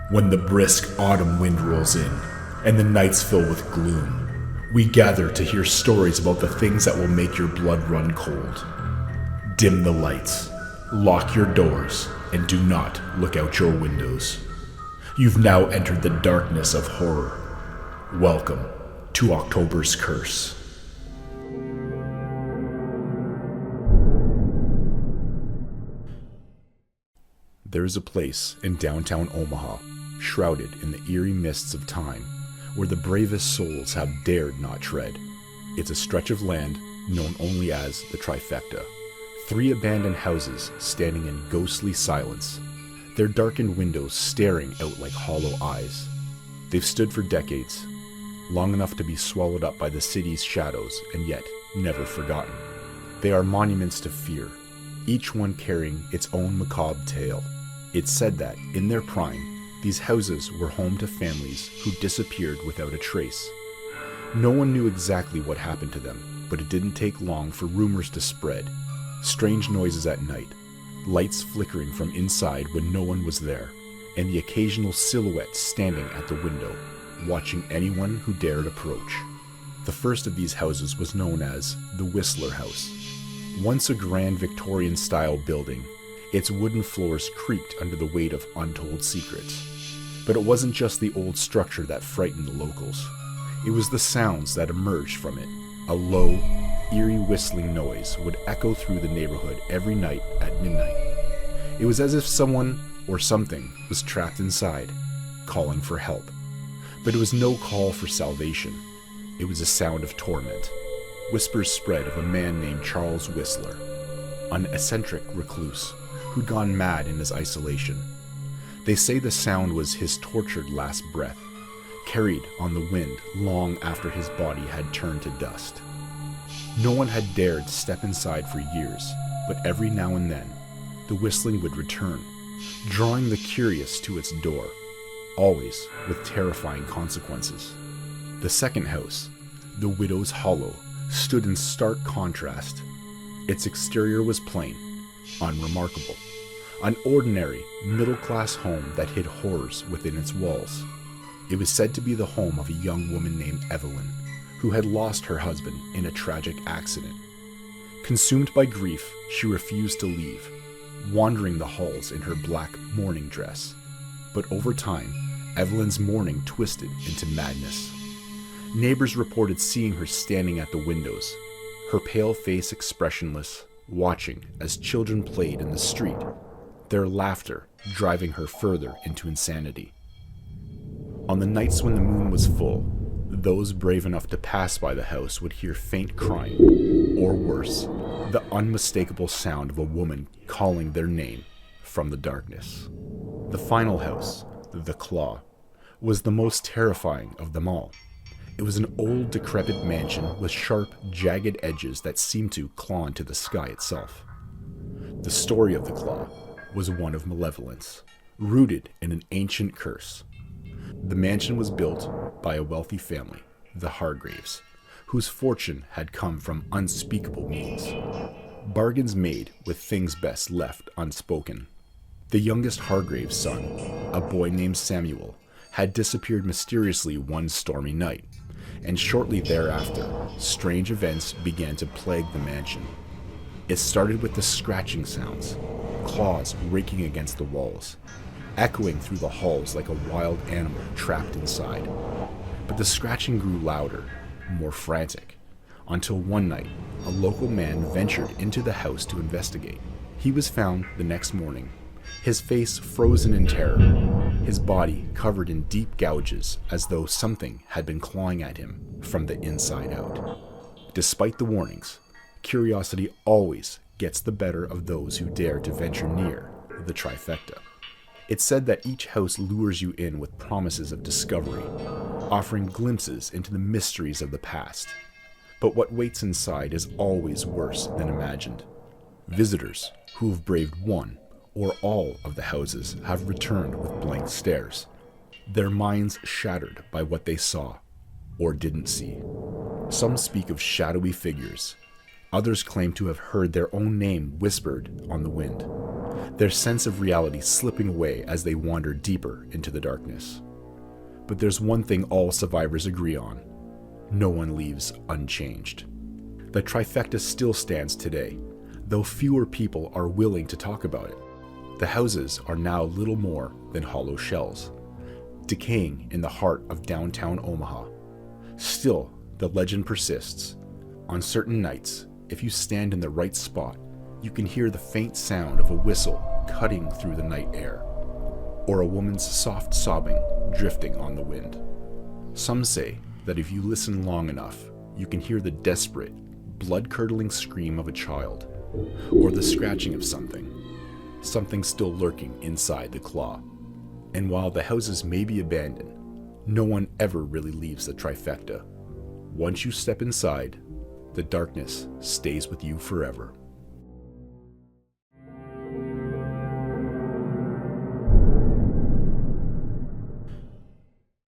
When the brisk autumn wind rolls in and the nights fill with gloom, we gather to hear stories about the things that will make your blood run cold. Dim the lights, lock your doors, and do not look out your windows. You've now entered the darkness of horror. Welcome to October's Curse. There is a place in downtown Omaha, shrouded in the eerie mists of time, where the bravest souls have dared not tread. It's a stretch of land known only as the Trifecta. 3 abandoned houses standing in ghostly silence, their darkened windows staring out like hollow eyes. They've stood for decades, long enough to be swallowed up by the city's shadows and yet never forgotten. They are monuments to fear, each one carrying its own macabre tale. It's said that, in their prime, these houses were home to families who disappeared without a trace. No one knew exactly what happened to them, but it didn't take long for rumors to spread. Strange noises at night, lights flickering from inside when no one was there, and the occasional silhouette standing at the window, watching anyone who dared approach. The first of these houses was known as the Whistler House. Once a grand Victorian-style building, its wooden floors creaked under the weight of untold secrets. But it wasn't just the old structure that frightened the locals. It was the sounds that emerged from it. A low, eerie whistling noise would echo through the neighborhood every night at midnight. It was as if someone or something was trapped inside, calling for help. But it was no call for salvation. It was a sound of torment. Whispers spread of a man named Charles Whistler, an eccentric recluse who'd gone mad in his isolation. They say the sound was his tortured last breath, carried on the wind long after his body had turned to dust. No one had dared step inside for years, but every now and then, the whistling would return, drawing the curious to its door, always with terrifying consequences. The second house, the Widow's Hollow, stood in stark contrast. Its exterior was plain, unremarkable. An ordinary, middle-class home that hid horrors within its walls. It was said to be the home of a young woman named Evelyn, who had lost her husband in a tragic accident. Consumed by grief, she refused to leave, wandering the halls in her black mourning dress. But over time, Evelyn's mourning twisted into madness. Neighbors reported seeing her standing at the windows, her pale face expressionless, watching as children played in the street, their laughter driving her further into insanity. On the nights when the moon was full, those brave enough to pass by the house would hear faint crying, or worse, the unmistakable sound of a woman calling their name from the darkness. The final house, the Claw, was the most terrifying of them all. It was an old, decrepit mansion with sharp, jagged edges that seemed to claw into the sky itself. The story of the Claw was one of malevolence, rooted in an ancient curse. The mansion was built by a wealthy family, the Hargraves, whose fortune had come from unspeakable means. Bargains made with things best left unspoken. The youngest Hargrave's son, a boy named Samuel, had disappeared mysteriously one stormy night, and shortly thereafter, strange events began to plague the mansion. It started with the scratching sounds, claws raking against the walls, echoing through the halls like a wild animal trapped inside. But the scratching grew louder, more frantic, until one night, a local man ventured into the house to investigate. He was found the next morning, his face frozen in terror, his body covered in deep gouges as though something had been clawing at him from the inside out. Despite the warnings, curiosity always gets the better of those who dare to venture near the Trifecta. It's said that each house lures you in with promises of discovery, offering glimpses into the mysteries of the past. But what waits inside is always worse than imagined. Visitors who have braved one or all of the houses have returned with blank stares, their minds shattered by what they saw or didn't see. Some speak of shadowy figures. Others claim to have heard their own name whispered on the wind. their sense of reality slipping away as they wander deeper into the darkness. But there's one thing all survivors agree on: no one leaves unchanged. The trifecta still stands today, though fewer people are willing to talk about it. The houses are now little more than hollow shells, decaying in the heart of downtown Omaha. Still, the legend persists. On certain nights, if you stand in the right spot, you can hear the faint sound of a whistle cutting through the night air, or a woman's soft sobbing drifting on the wind. Some say that if you listen long enough, you can hear the desperate, blood-curdling scream of a child, or the scratching of something still lurking inside the claw. And while the houses may be abandoned, no one ever really leaves the trifecta. Once you step inside, the darkness stays with you forever.